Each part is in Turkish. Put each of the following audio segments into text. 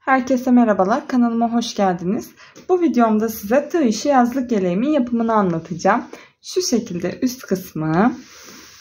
Herkese merhabalar, kanalıma hoş geldiniz. Bu videomda size tığ işi yazlık yeleğimin yapımını anlatacağım. Şu şekilde üst kısmı,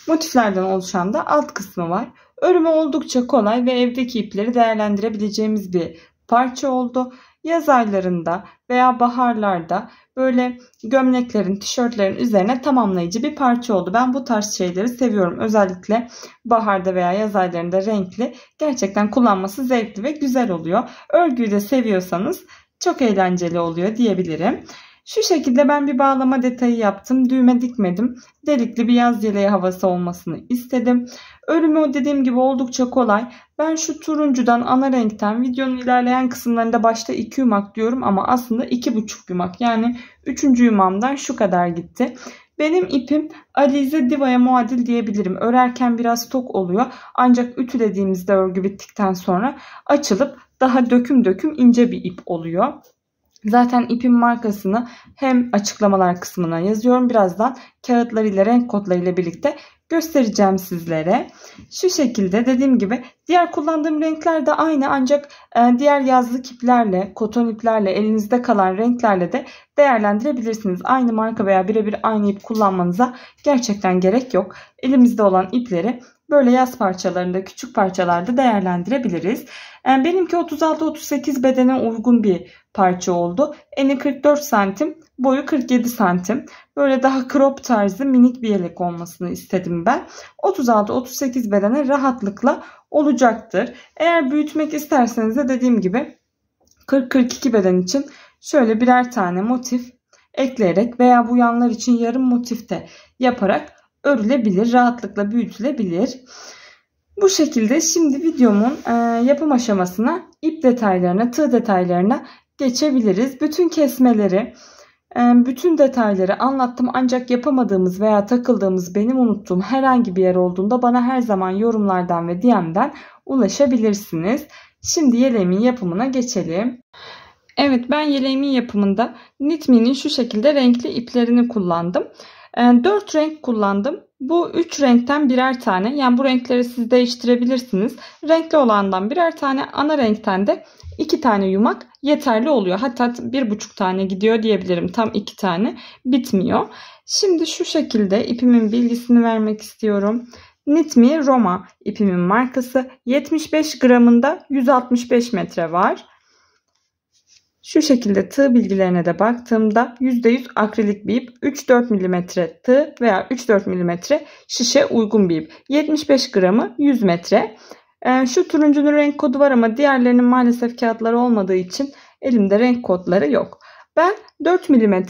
motiflerden oluşan da alt kısmı var. Örümü oldukça kolay ve evdeki ipleri değerlendirebileceğimiz bir parça oldu. Yaz aylarında veya baharlarda böyle gömleklerin, tişörtlerin üzerine tamamlayıcı bir parça oldu. Ben bu tarz şeyleri seviyorum. Özellikle baharda veya yaz aylarında renkli, gerçekten kullanması zevkli ve güzel oluyor. Örgüyü de seviyorsanız çok eğlenceli oluyor diyebilirim. Şu şekilde ben bir bağlama detayı yaptım. Düğme dikmedim. Delikli bir yaz yeleği havası olmasını istedim. Örümü dediğim gibi oldukça kolay. Ben şu turuncudan, ana renkten, videonun ilerleyen kısımlarında başta 2 yumak diyorum ama aslında 2,5 yumak. Yani 3. yumağımdan şu kadar gitti. Benim ipim Alize Diva'ya muadil diyebilirim. Örerken biraz tok oluyor. Ancak ütülediğimizde örgü bittikten sonra açılıp daha döküm döküm ince bir ip oluyor. Zaten ipin markasını hem açıklamalar kısmına yazıyorum. Birazdan kağıtlarıyla, renk kodlarıyla birlikte göstereceğim sizlere. Şu şekilde dediğim gibi diğer kullandığım renkler de aynı, ancak diğer yazlık iplerle, koton iplerle, elinizde kalan renklerle de değerlendirebilirsiniz. Aynı marka veya birebir aynı ip kullanmanıza gerçekten gerek yok. Elimizde olan ipleri böyle yaz parçalarında, küçük parçalarda değerlendirebiliriz. Benimki 36-38 bedene uygun bir parça oldu. Eni 44 santim, boyu 47 santim. Böyle daha crop tarzı minik bir yelek olmasını istedim ben. 36-38 bedene rahatlıkla olacaktır. Eğer büyütmek isterseniz de dediğim gibi 40-42 beden için şöyle birer tane motif ekleyerek veya bu yanlar için yarım motif de yaparak örülebilir, rahatlıkla büyütülebilir. Bu şekilde şimdi videomun yapım aşamasına, ip detaylarına, tığ detaylarına geçebiliriz. Bütün kesmeleri, bütün detayları anlattım, ancak yapamadığımız veya takıldığımız, benim unuttuğum herhangi bir yer olduğunda bana her zaman yorumlardan ve DM'den ulaşabilirsiniz. Şimdi yeleğimin yapımına geçelim. Evet, ben yeleğimin yapımında Knit-Me'nin şu şekilde renkli iplerini kullandım. 4 renk kullandım. Bu 3 renkten birer tane, yani bu renkleri siz değiştirebilirsiniz. Renkli olandan birer tane, ana renkten de 2 tane yumak yeterli oluyor. Hatta 1,5 tane gidiyor diyebilirim. Tam 2 tane bitmiyor. Şimdi şu şekilde ipimin bilgisini vermek istiyorum. Knit-Me Roma ipimin markası. 75 gramında 165 metre var. Şu şekilde tığ bilgilerine de baktığımda %100 akrilik bir ip, 3-4 mm tığ veya 3-4 mm şişe uygun bir ip. 75 gramı 100 metre. Şu turuncunun renk kodu var ama diğerlerinin maalesef kağıtları olmadığı için elimde renk kodları yok. Ben 4 mm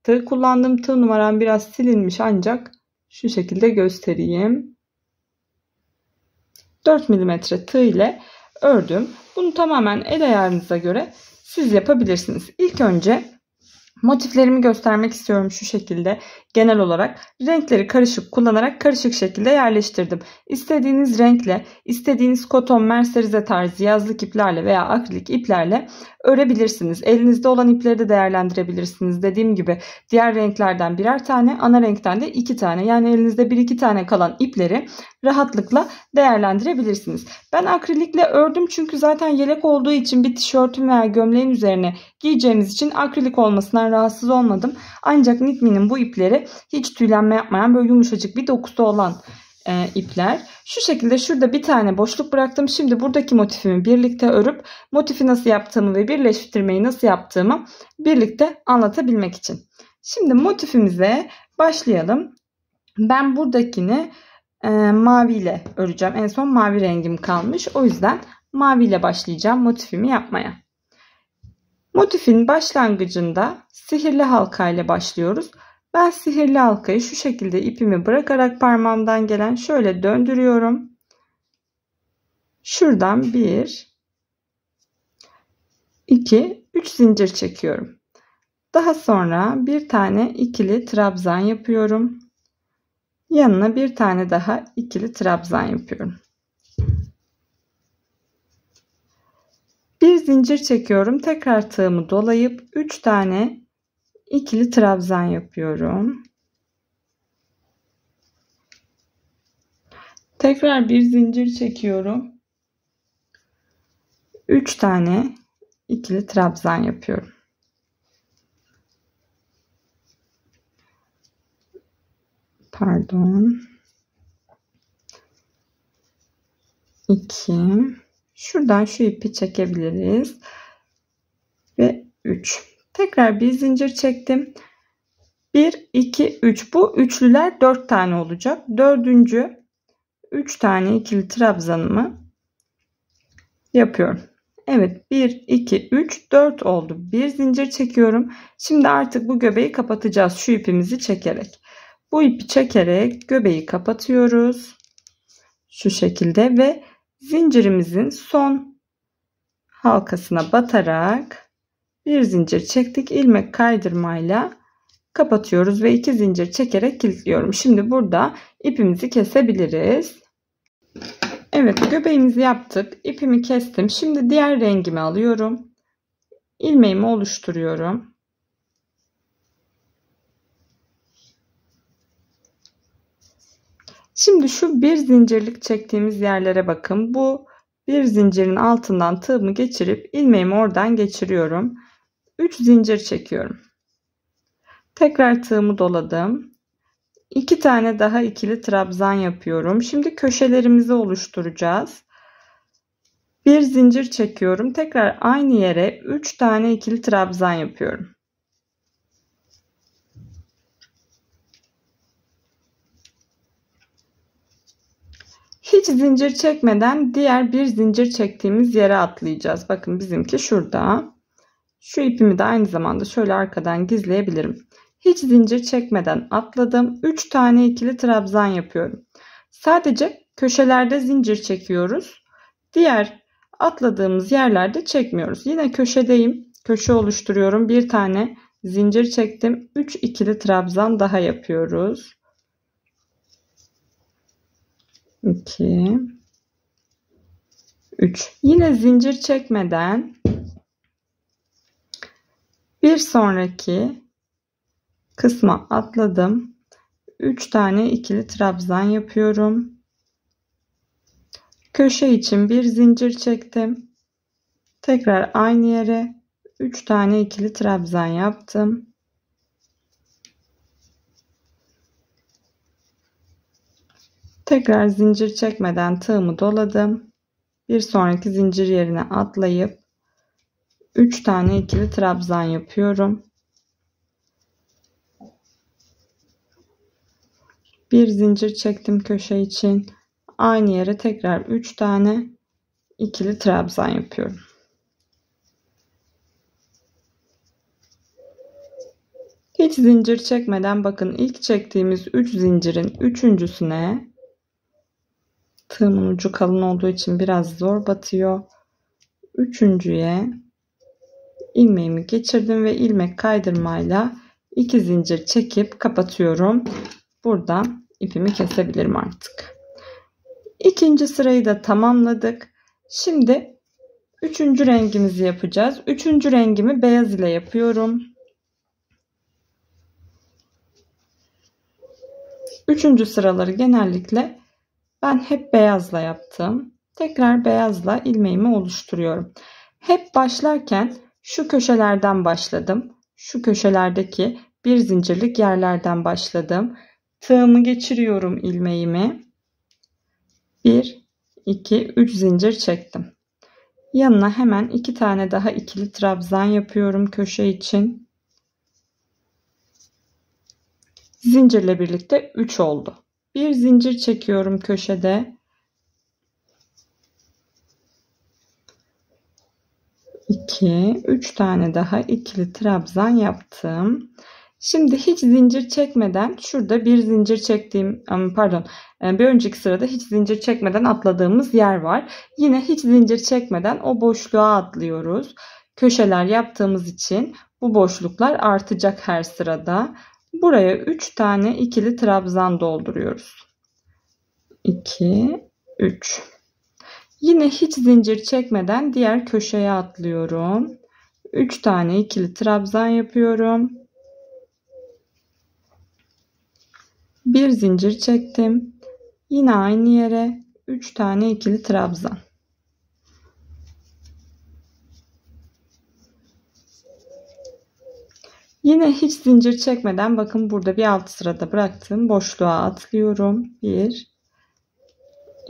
tığ kullandım. Tığ numaram biraz silinmiş, ancak şu şekilde göstereyim. 4 mm tığ ile ördüm. Bunu tamamen el ayarınıza göre siz yapabilirsiniz. İlk önce motiflerimi göstermek istiyorum şu şekilde. Genel olarak renkleri karışık kullanarak karışık şekilde yerleştirdim. İstediğiniz renkle, istediğiniz koton, merserize tarzı yazlık iplerle veya akrilik iplerle örebilirsiniz. Elinizde olan ipleri de değerlendirebilirsiniz. Dediğim gibi diğer renklerden birer tane, ana renkten de 2 tane. Yani elinizde 1-2 tane kalan ipleri rahatlıkla değerlendirebilirsiniz. Ben akrilikle ördüm çünkü zaten yelek olduğu için bir tişörtün veya gömleğin üzerine giyeceğimiz için akrilik olmasından rahatsız olmadım. Ancak Knit-Me'nin bu ipleri hiç tüylenme yapmayan, böyle yumuşacık bir dokusu olan ipler. Şu şekilde şurada bir tane boşluk bıraktım. Şimdi buradaki motifimi birlikte örüp motifi nasıl yaptığımı ve birleştirmeyi nasıl yaptığımı birlikte anlatabilmek için. Şimdi motifimize başlayalım. Ben buradakini maviyle öreceğim. En son mavi rengim kalmış. O yüzden maviyle başlayacağım motifimi yapmaya. Motifin başlangıcında sihirli halka ile başlıyoruz. Ben sihirli halkayı şu şekilde ipimi bırakarak parmağımdan gelen şöyle döndürüyorum. Şuradan 1, 2, 3 zincir çekiyorum. Daha sonra bir tane ikili trabzan yapıyorum. Yanına bir tane daha ikili trabzan yapıyorum. Bir zincir çekiyorum. Tekrar tığımı dolayıp 3 tane ikili trabzan yapıyorum. Tekrar bir zincir çekiyorum. 3 tane ikili trabzan yapıyorum. Pardon. 2. Şuradan şu ipi çekebiliriz. Ve 3. Tekrar bir zincir çektim. 1, 2, 3. Bu üçlüler 4 tane olacak. Dördüncü 3 tane ikili trabzanımı yapıyorum. Evet, 1, 2, 3, 4 oldu. Bir zincir çekiyorum. Şimdi artık bu göbeği kapatacağız. Şu ipimizi çekerek. Bu ipi çekerek göbeği kapatıyoruz. Şu şekilde ve zincirimizin son halkasına batarak bir zincir çektik. İlmek kaydırmayla kapatıyoruz ve 2 zincir çekerek kilitliyorum. Şimdi burada ipimizi kesebiliriz. Evet, göbeğimizi yaptık. İpimi kestim. Şimdi diğer rengimi alıyorum. İlmeğimi oluşturuyorum. Şimdi şu bir zincirlik çektiğimiz yerlere bakın. Bu bir zincirin altından tığımı geçirip ilmeğimi oradan geçiriyorum. 3 zincir çekiyorum. Tekrar tığımı doladım. 2 tane daha ikili trabzan yapıyorum. Şimdi köşelerimizi oluşturacağız. Bir zincir çekiyorum. Tekrar aynı yere 3 tane ikili trabzan yapıyorum. Hiç zincir çekmeden diğer bir zincir çektiğimiz yere atlayacağız. Bakın bizimki şurada. Şu ipimi de aynı zamanda şöyle arkadan gizleyebilirim. Hiç zincir çekmeden atladım. 3 tane ikili trabzan yapıyorum. Sadece köşelerde zincir çekiyoruz. Diğer atladığımız yerlerde çekmiyoruz. Yine köşedeyim. Köşe oluşturuyorum. Bir tane zincir çektim. 3 ikili trabzan daha yapıyoruz. 2 3. Yine zincir çekmeden bir sonraki kısma atladım. 3 tane ikili trabzan yapıyorum. Köşe için bir zincir çektim. Tekrar aynı yere 3 tane ikili trabzan yaptım. Tekrar zincir çekmeden tığımı doladım. Bir sonraki zincir yerine atlayıp 3 tane ikili trabzan yapıyorum. Bir zincir çektim köşe için. Aynı yere tekrar 3 tane ikili trabzan yapıyorum. Hiç zincir çekmeden bakın ilk çektiğimiz 3 zincirin üçüncüsüne tığımın ucu kalın olduğu için biraz zor batıyor. Üçüncüye ilmeğimi geçirdim ve ilmek kaydırmayla 2 zincir çekip kapatıyorum. Buradan ipimi kesebilirim artık. İkinci sırayı da tamamladık. Şimdi üçüncü rengimizi yapacağız. Üçüncü rengimi beyaz ile yapıyorum. Üçüncü sıraları genellikle ben hep beyazla yaptım. Tekrar beyazla ilmeğimi oluşturuyorum. Hep başlarken şu köşelerden başladım. Şu köşelerdeki bir zincirlik yerlerden başladım. Tığımı geçiriyorum ilmeğimi. 1, 2, 3 zincir çektim. Yanına hemen 2 tane daha ikili trabzan yapıyorum köşe için. Zincirle birlikte 3 oldu. Bir zincir çekiyorum köşede. 2, 3 tane daha ikili trabzan yaptım. Şimdi hiç zincir çekmeden şurada bir zincir çektiğim bir önceki sırada hiç zincir çekmeden atladığımız yer var. Yine hiç zincir çekmeden o boşluğa atlıyoruz. Köşeler yaptığımız için bu boşluklar artacak her sırada. Buraya 3 tane ikili trabzan dolduruyoruz. 2, 3. Yine hiç zincir çekmeden diğer köşeye atlıyorum. 3 tane ikili trabzan yapıyorum. Bir zincir çektim. Yine aynı yere 3 tane ikili trabzan. Yine hiç zincir çekmeden bakın burada bir alt sırada bıraktığım boşluğa atlıyorum. 1,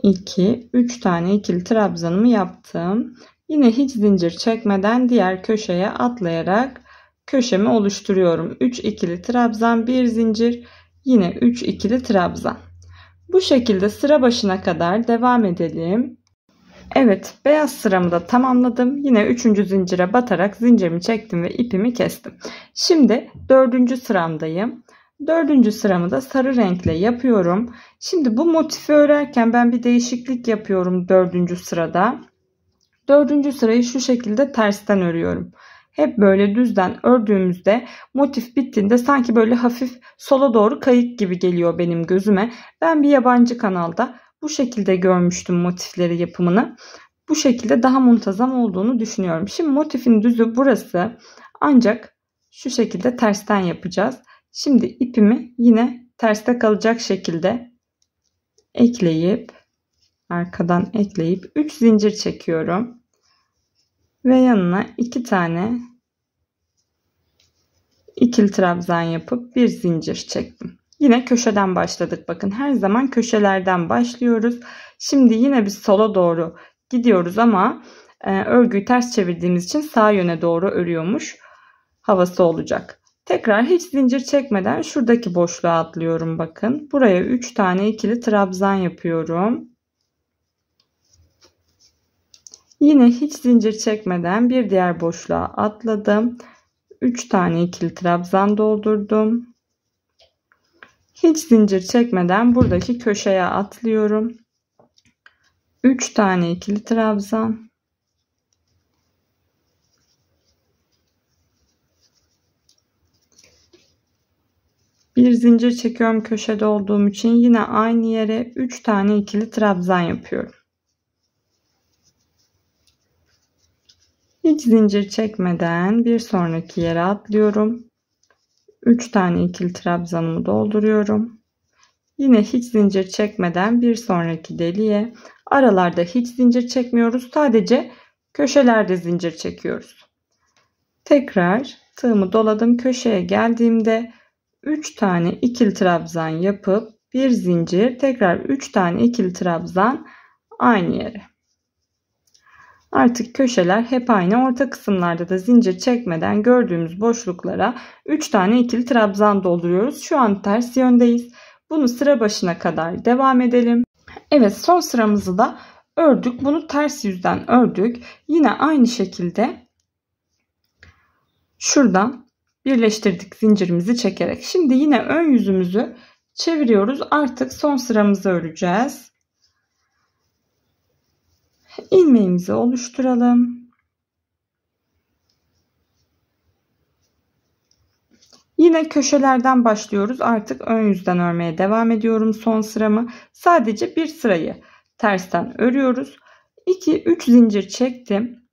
2, 3 tane ikili trabzanımı yaptım. Yine hiç zincir çekmeden diğer köşeye atlayarak köşemi oluşturuyorum. 3 ikili trabzan, 1 zincir, yine 3 ikili trabzan. Bu şekilde sıra başına kadar devam edelim. Evet, beyaz sıramı da tamamladım. Yine 3. zincire batarak zincirimi çektim ve ipimi kestim. Şimdi 4. sıramdayım. 4. sıramı da sarı renkle yapıyorum. Şimdi bu motifi örerken ben bir değişiklik yapıyorum 4. sırada. 4. sırayı şu şekilde tersten örüyorum. Hep böyle düzden ördüğümüzde motif bittiğinde sanki böyle hafif sola doğru kayık gibi geliyor benim gözüme. Ben bir yabancı kanalda bu şekilde görmüştüm motifleri yapımını. Bu şekilde daha muntazam olduğunu düşünüyorum. Şimdi motifin düzü burası. Ancak şu şekilde tersten yapacağız. Şimdi ipimi yine terste kalacak şekilde ekleyip arkadan ekleyip 3 zincir çekiyorum. Ve yanına 2 tane ikili trabzan yapıp bir zincir çektim. Yine köşeden başladık. Bakın her zaman köşelerden başlıyoruz. Şimdi yine biz sola doğru gidiyoruz ama örgüyü ters çevirdiğimiz için sağ yöne doğru örüyormuş havası olacak. Tekrar hiç zincir çekmeden şuradaki boşluğa atlıyorum bakın. Buraya 3 tane ikili trabzan yapıyorum. Yine hiç zincir çekmeden bir diğer boşluğa atladım. 3 tane ikili trabzan doldurdum. Hiç zincir çekmeden buradaki köşeye atlıyorum. 3 tane ikili trabzan. Bir zincir çekiyorum köşede olduğum için. Yine aynı yere 3 tane ikili trabzan yapıyorum. Hiç zincir çekmeden bir sonraki yere atlıyorum. 3 tane ikili trabzanımı dolduruyorum. Yine hiç zincir çekmeden bir sonraki deliğe. Aralarda hiç zincir çekmiyoruz. Sadece köşelerde zincir çekiyoruz. Tekrar tığımı doladım. Köşeye geldiğimde 3 tane ikili trabzan yapıp bir zincir, tekrar 3 tane ikili trabzan aynı yere. Artık köşeler hep aynı. Orta kısımlarda da zincir çekmeden gördüğümüz boşluklara 3 tane ikili trabzan dolduruyoruz. Şu an ters yöndeyiz. Bunu sıra başına kadar devam edelim. Evet, son sıramızı da ördük. Bunu ters yüzden ördük. Yine aynı şekilde şuradan birleştirdik zincirimizi çekerek. Şimdi yine ön yüzümüzü çeviriyoruz. Artık son sıramızı öreceğiz. İlmeğimizi oluşturalım. Yine köşelerden başlıyoruz. Artık ön yüzden örmeye devam ediyorum son sıramı. Sadece bir sırayı tersten örüyoruz. 2-3 zincir çektim.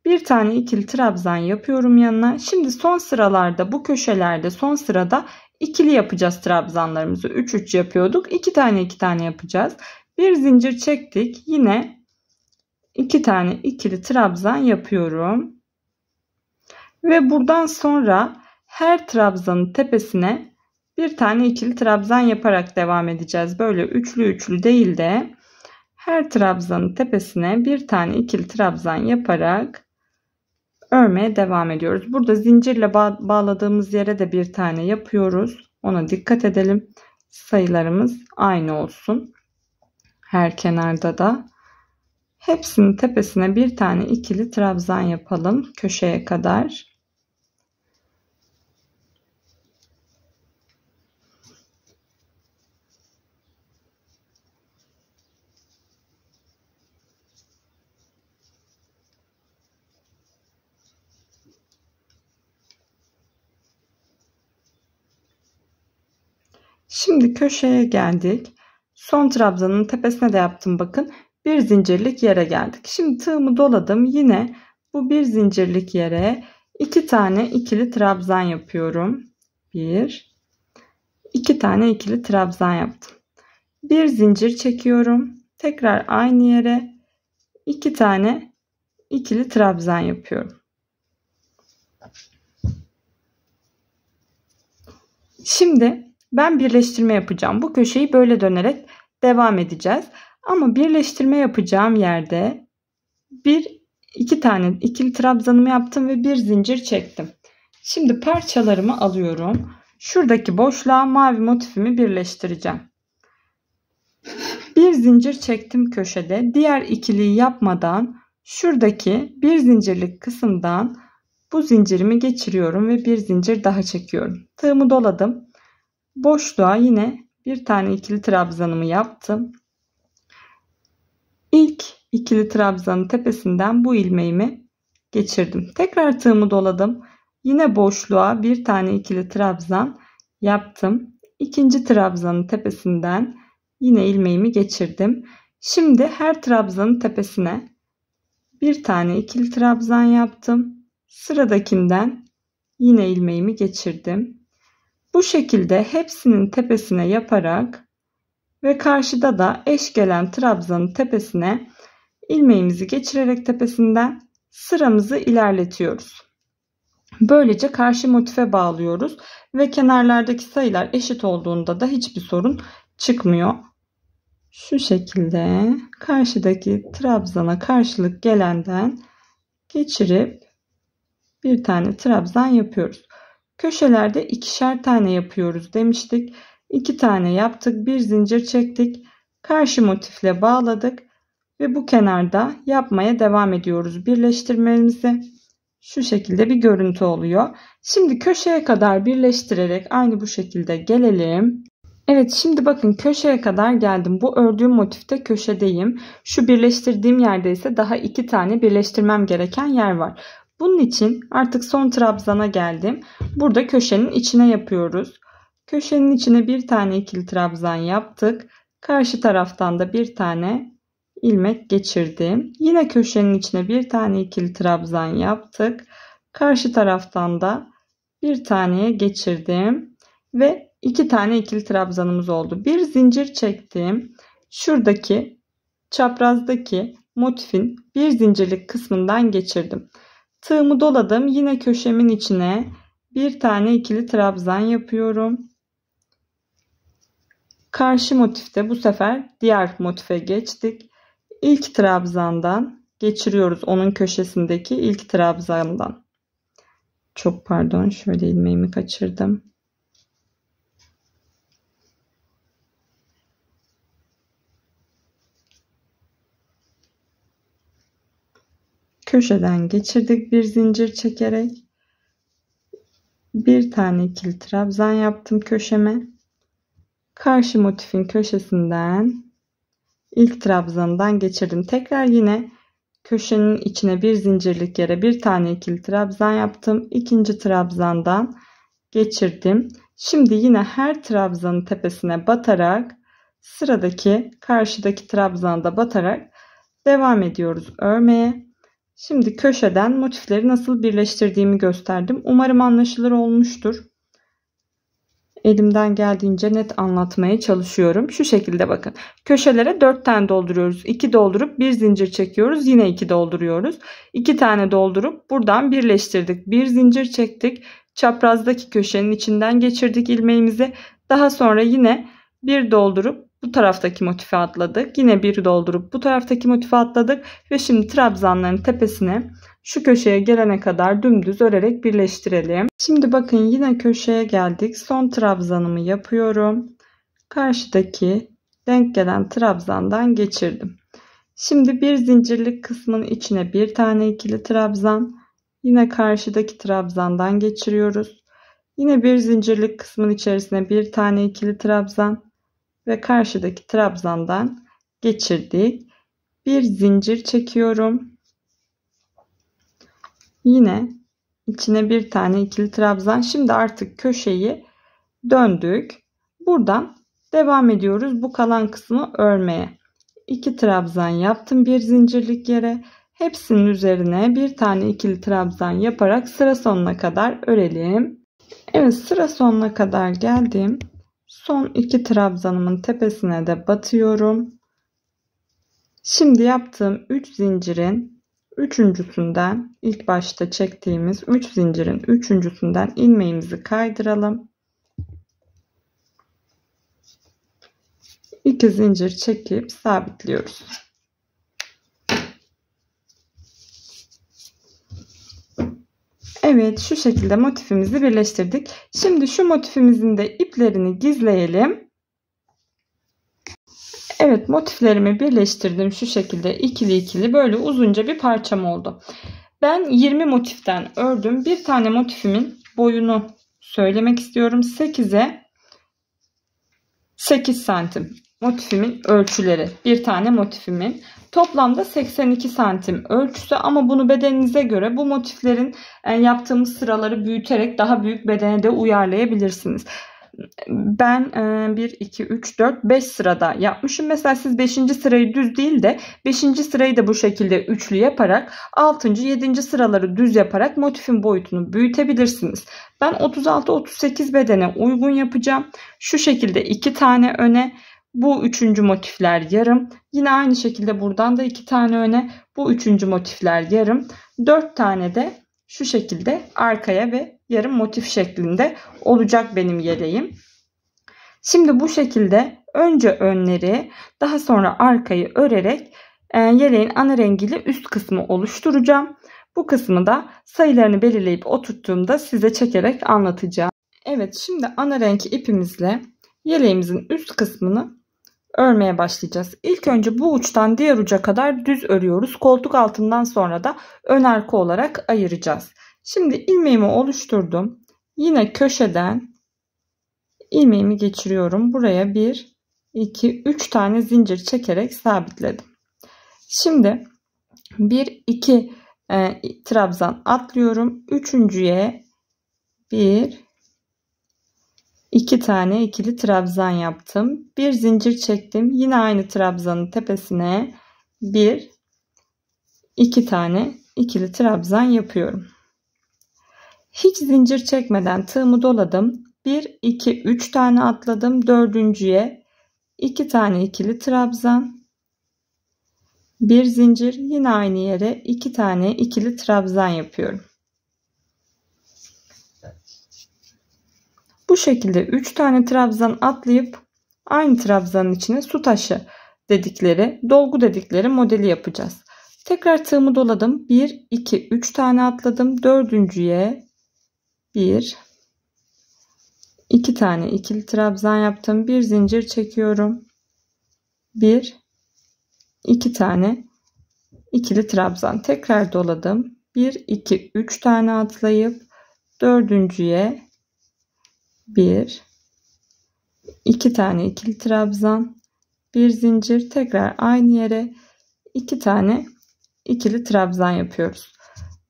Bir tane ikili trabzan yapıyorum yanına. Şimdi son sıralarda bu köşelerde son sırada ikili yapacağız trabzanlarımızı. 3-3 yapıyorduk. 2 tane yapacağız. Bir zincir çektik. Yine 2 tane ikili trabzan yapıyorum. Ve buradan sonra her trabzanın tepesine bir tane ikili trabzan yaparak devam edeceğiz. Böyle üçlü değil de her trabzanın tepesine bir tane ikili trabzan yaparak örmeye devam ediyoruz. Burada zincirle bağladığımız yere de bir tane yapıyoruz. Ona dikkat edelim. Sayılarımız aynı olsun. Her kenarda da. Hepsinin tepesine bir tane ikili trabzan yapalım köşeye kadar. Şimdi köşeye geldik. Son trabzanın tepesine de yaptım bakın. Bir zincirlik yere geldik. Şimdi tığımı doladım. Yine bu bir zincirlik yere 2 tane ikili trabzan yapıyorum. 1 2 tane ikili trabzan yaptım. Bir zincir çekiyorum. Tekrar aynı yere 2 tane ikili trabzan yapıyorum. Şimdi ben birleştirme yapacağım. Bu köşeyi böyle dönerek devam edeceğiz. Ama birleştirme yapacağım yerde iki tane ikili trabzanımı yaptım ve bir zincir çektim. Şimdi parçalarımı alıyorum. Şuradaki boşluğa mavi motifimi birleştireceğim. Bir zincir çektim köşede. Diğer ikiliyi yapmadan şuradaki bir zincirlik kısımdan bu zincirimi geçiriyorum ve bir zincir daha çekiyorum. Tığımı doladım. Boşluğa yine bir tane ikili trabzanımı yaptım. İlk ikili trabzanın tepesinden bu ilmeğimi geçirdim. Tekrar tığımı doladım. Yine boşluğa bir tane ikili trabzan yaptım. İkinci trabzanın tepesinden yine ilmeğimi geçirdim. Şimdi her trabzanın tepesine bir tane ikili trabzan yaptım. Sıradakinden yine ilmeğimi geçirdim. Bu şekilde hepsinin tepesine yaparak ve karşıda da eş gelen trabzanın tepesine ilmeğimizi geçirerek tepesinden sıramızı ilerletiyoruz. Böylece karşı motife bağlıyoruz ve kenarlardaki sayılar eşit olduğunda da hiçbir sorun çıkmıyor. Şu şekilde karşıdaki trabzana karşılık gelenden geçirip bir tane trabzan yapıyoruz. Köşelerde ikişer tane yapıyoruz demiştik. 2 tane yaptık, bir zincir çektik, karşı motifle bağladık ve bu kenarda yapmaya devam ediyoruz birleştirmemizi. Şu şekilde bir görüntü oluyor. Şimdi köşeye kadar birleştirerek aynı bu şekilde gelelim. Evet, şimdi bakın köşeye kadar geldim. Bu ördüğüm motifte köşedeyim. Şu birleştirdiğim yerde ise daha 2 tane birleştirmem gereken yer var. Bunun için artık son trabzana geldim. Burada köşenin içine yapıyoruz. Köşenin içine bir tane ikili trabzan yaptık. Karşı taraftan da bir tane ilmek geçirdim. Yine köşenin içine bir tane ikili trabzan yaptık. Karşı taraftan da bir taneye geçirdim ve 2 tane ikili trabzanımız oldu. Bir zincir çektim. Şuradaki çaprazdaki motifin bir zincirlik kısmından geçirdim. Tığımı doladım. Yine köşemin içine bir tane ikili trabzan yapıyorum. Karşı motifte bu sefer diğer motife geçtik. İlk trabzandan geçiriyoruz. Onun köşesindeki ilk trabzandan. Çok pardon, şöyle ilmeğimi kaçırdım. Köşeden geçirdik bir zincir çekerek. Bir tane ikili trabzan yaptım köşeme. Karşı motifin köşesinden ilk trabzandan geçirdim. Tekrar yine köşenin içine bir zincirlik yere bir tane ikili trabzan yaptım. İkinci trabzandan geçirdim. Şimdi yine her trabzanın tepesine batarak sıradaki karşıdaki trabzanda batarak devam ediyoruz örmeye. Şimdi köşeden motifleri nasıl birleştirdiğimi gösterdim. Umarım anlaşılır olmuştur. Elimden geldiğince net anlatmaya çalışıyorum. Şu şekilde bakın. Köşelere 4 tane dolduruyoruz. 2 doldurup bir zincir çekiyoruz. Yine 2 dolduruyoruz. 2 tane doldurup buradan birleştirdik. Bir zincir çektik. Çaprazdaki köşenin içinden geçirdik ilmeğimizi. Daha sonra yine bir doldurup bu taraftaki motife atladık. Yine bir doldurup bu taraftaki motife atladık. Ve şimdi trabzanların tepesine şu köşeye gelene kadar dümdüz örerek birleştirelim. Şimdi bakın yine köşeye geldik. Son trabzanımı yapıyorum. Karşıdaki denk gelen trabzandan geçirdim. Şimdi bir zincirlik kısmın içine bir tane ikili trabzan. Yine karşıdaki trabzandan geçiriyoruz. Yine bir zincirlik kısmın içerisine bir tane ikili trabzan ve karşıdaki trabzandan geçirdik. Bir zincir çekiyorum. Yine içine bir tane ikili trabzan. Şimdi artık köşeyi döndük. Buradan devam ediyoruz bu kalan kısmı örmeye. 2 trabzan yaptım bir zincirlik yere. Hepsinin üzerine bir tane ikili trabzan yaparak sıra sonuna kadar örelim. Evet, sıra sonuna kadar geldim. Son 2 trabzanımın tepesine de batıyorum. Şimdi yaptığım 3 zincirin üçüncüsünden, ilk başta çektiğimiz 3 zincirin üçüncüsünden ilmeğimizi kaydıralım. 2 zincir çekip sabitliyoruz. Evet, şu şekilde motifimizi birleştirdik. Şimdi şu motifimizin de iplerini gizleyelim. Evet, motiflerimi birleştirdim. Şu şekilde ikili ikili böyle uzunca bir parçam oldu. Ben 20 motiften ördüm. Bir tane motifimin boyunu söylemek istiyorum. 8'e 8 santim. Motifimin ölçüleri. Bir tane motifimin. Toplamda 82 santim ölçüsü, ama bunu bedeninize göre bu motiflerin yaptığımız sıraları büyüterek daha büyük bedene de uyarlayabilirsiniz. Ben 1, 2, 3, 4, 5 sırada yapmışım. Mesela siz 5. sırayı düz değil de 5. sırayı da bu şekilde üçlü yaparak 6. 7. sıraları düz yaparak motifin boyutunu büyütebilirsiniz. Ben 36-38 bedene uygun yapacağım. Şu şekilde 2 tane öne, bu 3. motifler yarım. Yine aynı şekilde buradan da 2 tane öne, bu 3. motifler yarım. 4 tane de şu şekilde arkaya ve yarım motif şeklinde olacak benim yeleğim. Şimdi bu şekilde önce önleri, daha sonra arkayı örerek yeleğin ana rengiyle üst kısmı oluşturacağım. Bu kısmı da sayılarını belirleyip oturttuğumda size çekerek anlatacağım. Evet, şimdi ana renk ipimizle yeleğimizin üst kısmını örmeye başlayacağız. İlk önce bu uçtan diğer uca kadar düz örüyoruz. Koltuk altından sonra da ön arka olarak ayıracağız. Şimdi ilmeğimi oluşturdum. Yine köşeden ilmeğimi geçiriyorum. Buraya 1, 2, 3 tane zincir çekerek sabitledim. Şimdi 1, 2 trabzan atlıyorum. Üçüncüye 1, 2 tane ikili trabzan yaptım. Bir zincir çektim. Yine aynı trabzanın tepesine 1, 2 tane ikili trabzan yapıyorum. Hiç zincir çekmeden tığımı doladım. 1, 2, 3 tane atladım. Dördüncüye 2 tane ikili trabzan. Bir zincir, yine aynı yere 2 tane ikili trabzan yapıyorum. Bu şekilde 3 tane trabzan atlayıp aynı trabzanın içine su taşı dedikleri, dolgu dedikleri modeli yapacağız. Tekrar tığımı doladım. 1, 2, 3 tane atladım. Dördüncüye 1, 2 tane ikili trabzan yaptım. Bir zincir çekiyorum. 1, 2 tane ikili trabzan. Tekrar doladım. 1, 2, 3 tane atlayıp dördüncüye 1, 2 tane ikili trabzan, bir zincir, tekrar aynı yere 2 tane ikili trabzan yapıyoruz.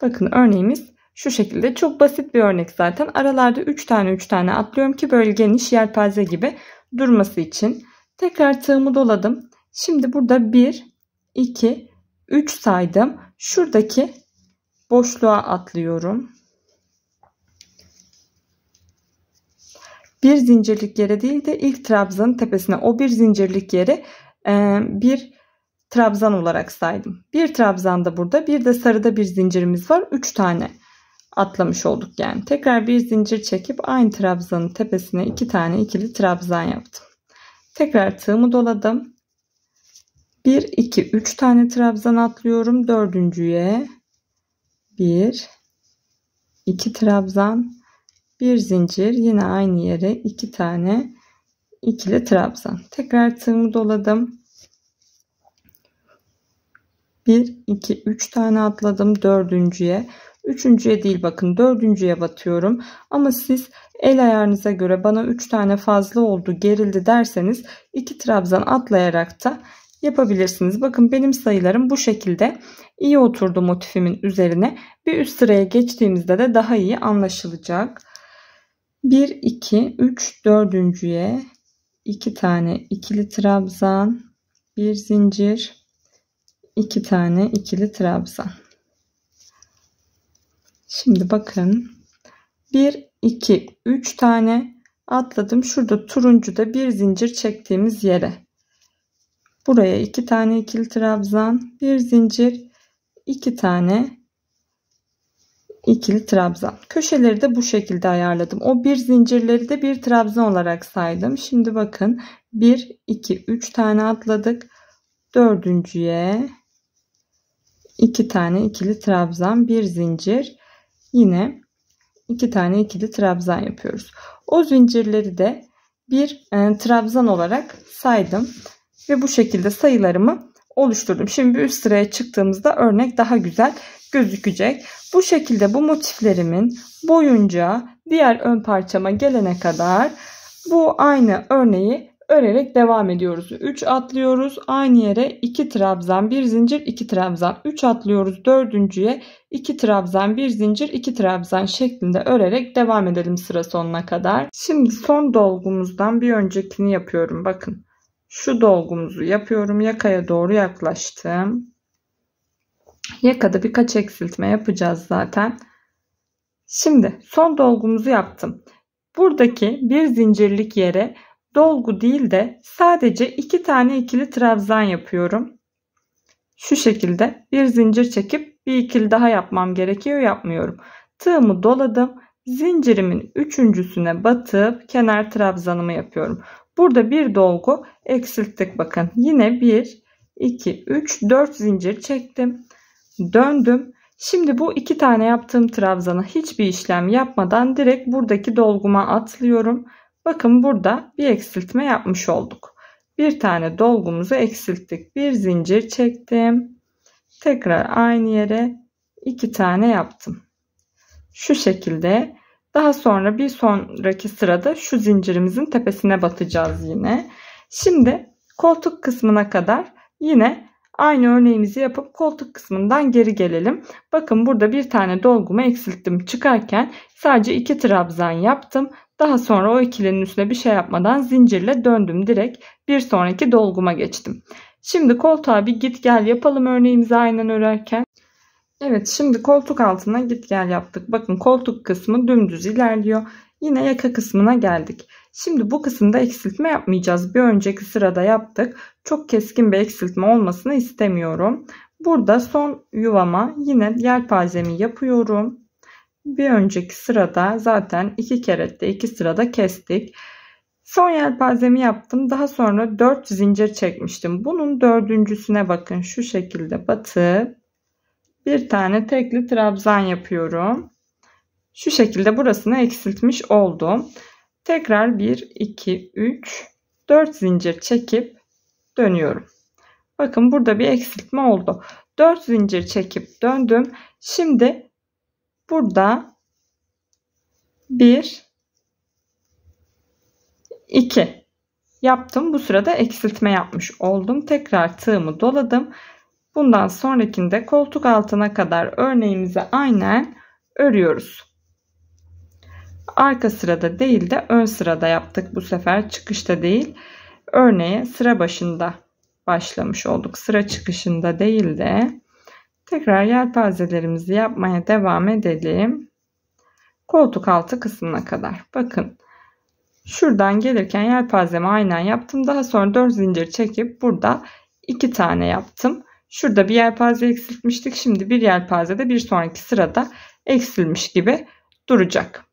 Bakın örneğimiz şu şekilde. Çok basit bir örnek zaten. Aralarda 3 tane atlıyorum ki böyle geniş yelpaze gibi durması için. Tekrar tığımı doladım. Şimdi burada 1, 2, 3 saydım. Şuradaki boşluğa atlıyorum. Bir zincirlik yere değil de ilk trabzanın tepesine, o bir zincirlik yere bir trabzan olarak saydım. Bir trabzan da burada, bir de sarıda bir zincirimiz var. 3 tane atlamış olduk yani. Tekrar bir zincir çekip aynı trabzanın tepesine 2 tane ikili trabzan yaptım. Tekrar tığımı doladım. 1, 2, 3 tane trabzan atlıyorum. Dördüncüye 1, 2 trabzan, bir zincir, yine aynı yere 2 tane ikili trabzan. Tekrar tığımı doladım. 1, 2, 3 tane atladım dördüncüye. Üçüncüye değil, bakın dördüncüye batıyorum. Ama siz el ayarınıza göre bana 3 tane fazla oldu, gerildi derseniz 2 trabzan atlayarak da yapabilirsiniz. Bakın benim sayılarım bu şekilde iyi oturdu motifimin üzerine. Bir üst sıraya geçtiğimizde de daha iyi anlaşılacak. 1, 2, 3, dördüncüye 2 tane ikili trabzan, bir zincir, 2 tane ikili trabzan. Şimdi bakın 1, 2, 3 tane atladım. Şurada turuncuda bir zincir çektiğimiz yere. Buraya 2 tane ikili trabzan, bir zincir, 2 tane ikili trabzan. Köşeleri de bu şekilde ayarladım. O bir zincirleri de bir trabzan olarak saydım. Şimdi bakın 1, 2, 3 tane atladık. Dördüncüye 2 tane ikili trabzan, bir zincir, yine 2 tane ikili trabzan yapıyoruz. O zincirleri de bir trabzan olarak saydım ve bu şekilde sayılarımı oluşturdum. Şimdi üst sıraya çıktığımızda örnek daha güzel gözükecek. Bu şekilde bu motiflerimin boyunca diğer ön parçama gelene kadar bu aynı örneği örerek devam ediyoruz. 3 atlıyoruz. Aynı yere 2 trabzan, 1 zincir, 2 trabzan. 3 atlıyoruz. Dördüncüye 2 trabzan, 1 zincir, 2 trabzan şeklinde örerek devam edelim sıra sonuna kadar. Şimdi son dolgumuzdan bir öncekini yapıyorum. Bakın şu dolgumuzu yapıyorum. Yakaya doğru yaklaştım. Yakada birkaç eksiltme yapacağız zaten. Şimdi son dolgumuzu yaptım. Buradaki bir zincirlik yere dolgu değil de sadece 2 tane ikili trabzan yapıyorum. Şu şekilde bir zincir çekip bir ikili daha yapmam gerekiyor, yapmıyorum. Tığımı doladım. Zincirimin üçüncüsüne batıp kenar trabzanımı yapıyorum. Burada bir dolgu eksilttik bakın. Yine 1, 2, 3, 4 zincir çektim. Döndüm. Şimdi bu 2 tane yaptığım trabzana hiçbir işlem yapmadan direkt buradaki dolguma atlıyorum. Bakın burada bir eksiltme yapmış olduk. Bir tane dolgumuzu eksilttik. Bir zincir çektim. Tekrar aynı yere 2 tane yaptım. Şu şekilde. Daha sonra bir sonraki sırada şu zincirimizin tepesine batacağız yine. Şimdi koltuk kısmına kadar yine aynı örneğimizi yapıp koltuk kısmından geri gelelim. Bakın burada bir tane dolgumu eksilttim. Çıkarken sadece 2 trabzan yaptım. Daha sonra o ikilinin üstüne bir şey yapmadan zincirle döndüm. Direkt bir sonraki dolguma geçtim. Şimdi koltuğa bir git gel yapalım örneğimizi aynen örerken. Evet, şimdi koltuk altına git gel yaptık. Bakın koltuk kısmı dümdüz ilerliyor. Yine yaka kısmına geldik. Şimdi bu kısımda eksiltme yapmayacağız. Bir önceki sırada yaptık. Çok keskin bir eksiltme olmasını istemiyorum. Burada son yuvama yine yelpazemi yapıyorum. Bir önceki sırada zaten 2 kerette 2 sırada kestik. Son yelpazemi yaptım. Daha sonra 4 zincir çekmiştim. Bunun dördüncüsüne bakın şu şekilde batıp bir tane tekli trabzan yapıyorum. Şu şekilde burasını eksiltmiş oldum. Tekrar 1, 2, 3, 4 zincir çekip dönüyorum. Bakın burada bir eksiltme oldu. 4 zincir çekip döndüm. Şimdi burada 1, 2 yaptım. Bu sırada eksiltme yapmış oldum. Tekrar tığımı doladım. Bundan sonrakinde koltuk altına kadar örneğimizi aynen örüyoruz. Arka sırada değil de ön sırada yaptık bu sefer, çıkışta değil. Örneğe sıra başında başlamış olduk. Sıra çıkışında değil de tekrar yelpazelerimizi yapmaya devam edelim. Koltuk altı kısmına kadar. Bakın şuradan gelirken yelpazemi aynen yaptım. Daha sonra 4 zincir çekip burada 2 tane yaptım. Şurada bir yelpaze eksiltmiştik. Şimdi bir yelpaze de bir sonraki sırada eksilmiş gibi duracak.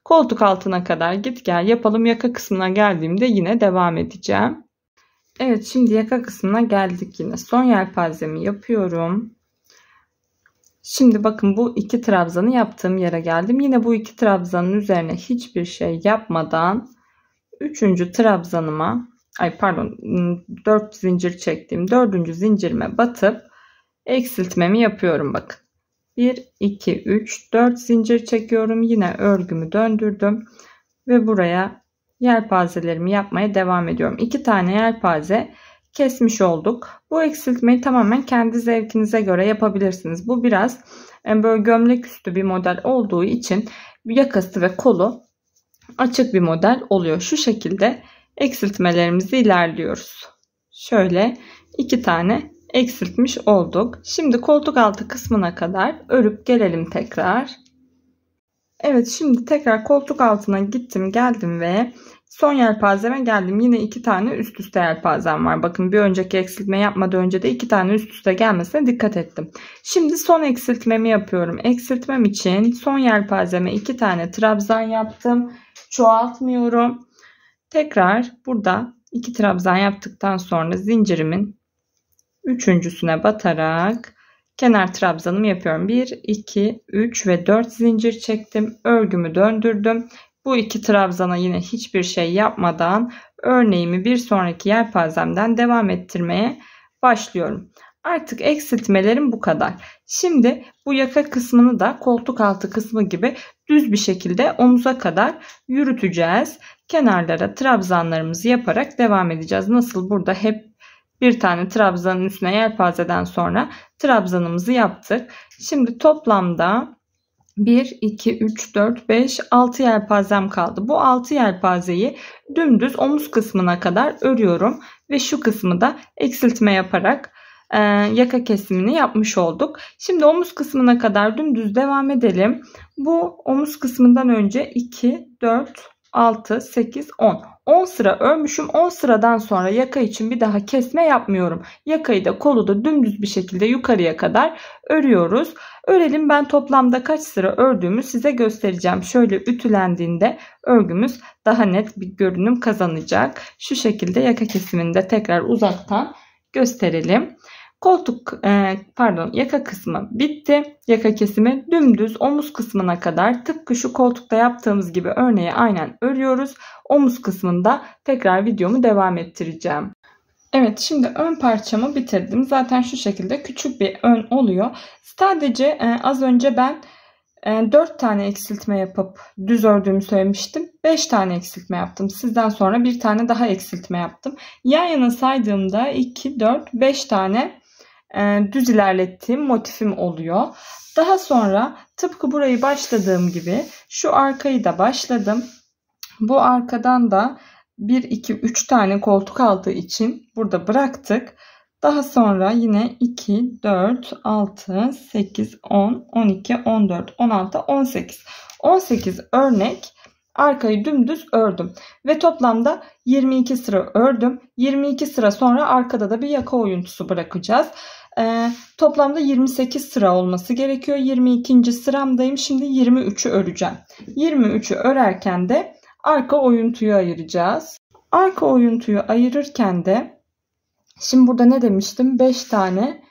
Koltuk altına kadar git gel yapalım. Yaka kısmına geldiğimde yine devam edeceğim. Evet, şimdi yaka kısmına geldik yine. Son yelpazemi yapıyorum. Şimdi bakın bu 2 trabzanı yaptığım yere geldim. Yine bu 2 trabzanın üzerine hiçbir şey yapmadan 3. trabzanıma 4 zincir çektiğim 4. zincirime batıp eksiltmemi yapıyorum bakın. 1, 2, 3, 4 zincir çekiyorum. Yine örgümü döndürdüm. Ve buraya yelpazelerimi yapmaya devam ediyorum. 2 tane yelpaze kesmiş olduk. Bu eksiltmeyi tamamen kendi zevkinize göre yapabilirsiniz. Bu biraz böyle gömlek üstü bir model olduğu için yakası ve kolu açık bir model oluyor. Şu şekilde eksiltmelerimizi ilerliyoruz. Şöyle 2 tane eksiltmiş olduk. Şimdi koltuk altı kısmına kadar örüp gelelim tekrar. Evet, şimdi tekrar koltuk altına gittim geldim ve Son yelpazeme geldim. Yine 2 tane üst üste yelpazem var. Bakın bir önceki eksiltme yapmadan önce de 2 tane üst üste gelmesine dikkat ettim. Şimdi son eksiltmemi yapıyorum. Eksiltmem için son yelpazeme 2 tane trabzan yaptım. Çoğaltmıyorum. Tekrar burada 2 trabzan yaptıktan sonra zincirimin üçüncüsüne batarak kenar trabzanımı yapıyorum. 1, 2, 3 ve 4 zincir çektim. Örgümü döndürdüm. Bu 2 trabzana yine hiçbir şey yapmadan örneğimi bir sonraki yelpazemden devam ettirmeye başlıyorum. Artık eksiltmelerim bu kadar. Şimdi bu yaka kısmını da koltuk altı kısmı gibi düz bir şekilde omuza kadar yürüteceğiz. Kenarlara trabzanlarımızı yaparak devam edeceğiz. Nasıl burada hep bir tane trabzanın üstüne yelpazeden sonra trabzanımızı yaptık. Şimdi toplamda 1, 2, 3, 4, 5, 6 yelpazem kaldı. Bu 6 yelpazeyi dümdüz omuz kısmına kadar örüyorum. Ve şu kısmı da eksiltme yaparak yaka kesimini yapmış olduk. Şimdi omuz kısmına kadar dümdüz devam edelim. Bu omuz kısmından önce 2, 4, 6, 8, 10. 10 sıra örmüşüm. 10 sıradan sonra yaka için bir daha kesme yapmıyorum. Yakayı da kolu da dümdüz bir şekilde yukarıya kadar örüyoruz. Örelim, ben toplamda kaç sıra ördüğümü size göstereceğim. Şöyle ütülendiğinde örgümüz daha net bir görünüm kazanacak. Şu şekilde yaka kesimini de tekrar uzaktan gösterelim. Yaka kısmı bitti. Yaka kesimi dümdüz omuz kısmına kadar tıpkı şu koltukta yaptığımız gibi örneği aynen örüyoruz. Omuz kısmında tekrar videomu devam ettireceğim. Evet, şimdi ön parçamı bitirdim. Zaten şu şekilde küçük bir ön oluyor. Sadece az önce ben 4 tane eksiltme yapıp düz ördüğümü söylemiştim. 5 tane eksiltme yaptım. Sizden sonra bir tane daha eksiltme yaptım. Yan yana saydığımda 2, 4, 5 tane düz ilerlettiğim motifim oluyor. Daha sonra tıpkı burayı başladığım gibi şu arkayı da başladım. Bu arkadan da 1, 2, 3 tane koltuk aldığı için burada bıraktık. Daha sonra yine 2, 4, 6, 8, 10, 12, 14, 16, 18. 18 örnek arkayı dümdüz ördüm. Ve toplamda 22 sıra ördüm. 22 sıra sonra arkada da bir yaka oyuntusu bırakacağız. Toplamda 28 sıra olması gerekiyor. 22. sıramdayım. Şimdi 23'ü öreceğim. 23'ü örerken de arka oyuntuyu ayıracağız. Arka oyuntuyu ayırırken de şimdi burada ne demiştim? 5 tane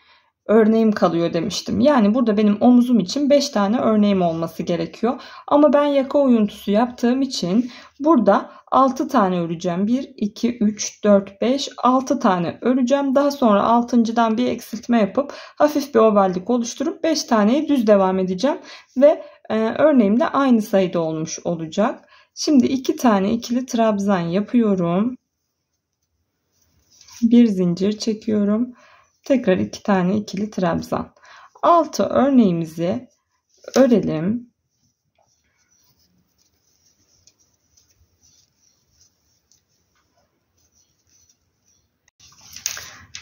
örneğim kalıyor demiştim. Yani burada benim omuzum için 5 tane örneğim olması gerekiyor. Ama ben yaka oyuntusu yaptığım için burada 6 tane öreceğim. 1, 2, 3, 4, 5, 6 tane öreceğim. Daha sonra 6.'dan bir eksiltme yapıp hafif bir ovallik oluşturup 5 taneyi düz devam edeceğim. Ve örneğim de aynı sayıda olmuş olacak. Şimdi 2 tane ikili trabzan yapıyorum. Bir zincir çekiyorum. Tekrar 2 tane ikili trabzan. 6 örneğimizi örelim.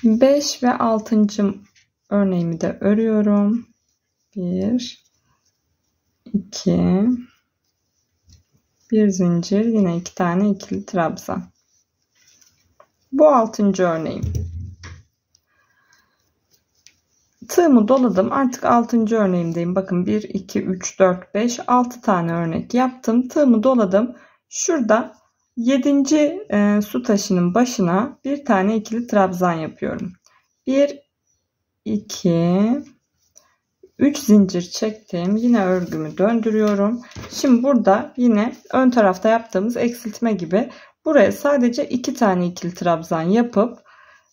Beş ve 6. örneğimi de örüyorum. 1, 2, bir zincir, yine 2 tane ikili trabzan. Bu 6. örneğim. Tığımı doladım. Artık 6. örneğimdeyim. Bakın 1, 2, 3, 4, 5, 6 tane örnek yaptım. Tığımı doladım. Şurada 7. Su taşının başına bir tane ikili trabzan yapıyorum. 1, 2, 3 zincir çektim. Yine örgümü döndürüyorum. Şimdi burada yine ön tarafta yaptığımız eksiltme gibi buraya sadece 2 tane ikili trabzan yapıp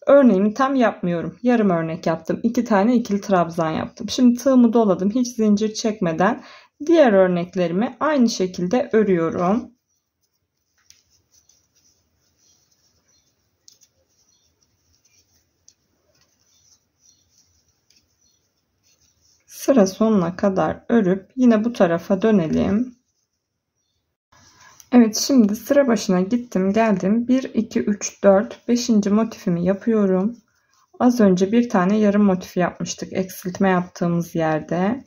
örneğimi tam yapmıyorum. Yarım örnek yaptım. 2 tane ikili trabzan yaptım. Şimdi tığımı doladım. Hiç zincir çekmeden diğer örneklerimi aynı şekilde örüyorum. Sıra sonuna kadar örüp yine bu tarafa dönelim. Evet, şimdi sıra başına gittim geldim. 1, 2, 3, 4, 5. motifimi yapıyorum. Az önce bir tane yarım motifi yapmıştık eksiltme yaptığımız yerde.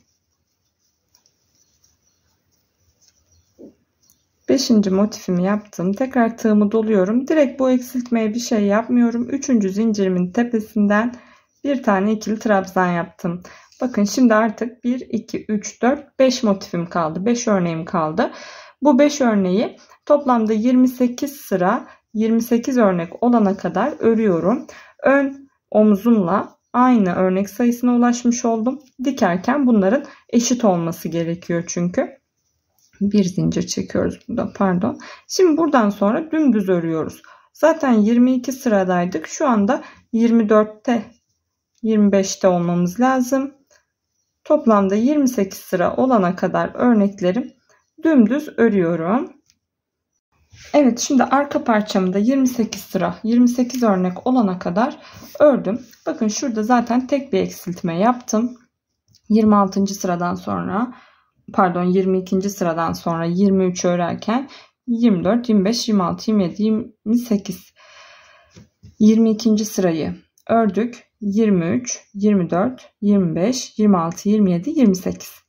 5. motifimi yaptım. Tekrar tığımı doluyorum. Direkt bu eksiltmeye bir şey yapmıyorum. 3. zincirimin tepesinden bir tane ikili trabzan yaptım. Bakın şimdi artık 1, 2, 3, 4, 5 motifim kaldı. 5 örneğim kaldı. Bu 5 örneği toplamda 28 sıra 28 örnek olana kadar örüyorum. Ön omzumla aynı örnek sayısına ulaşmış oldum. Dikerken bunların eşit olması gerekiyor çünkü. Bir zincir çekiyoruz burada, pardon. Şimdi buradan sonra dümdüz örüyoruz. Zaten 22 sıradaydık. Şu anda 24'te 25'te olmamız lazım. Toplamda 28 sıra olana kadar örneklerim dümdüz örüyorum. Evet, şimdi arka parçamda 28 sıra 28 örnek olana kadar ördüm. Bakın şurada zaten tek bir eksiltme yaptım. 26. sıradan sonra pardon 22. sıradan sonra 23 örerken 24, 25, 26, 27, 28 22. sırayı ördük. 23, 24, 25, 26, 27, 28.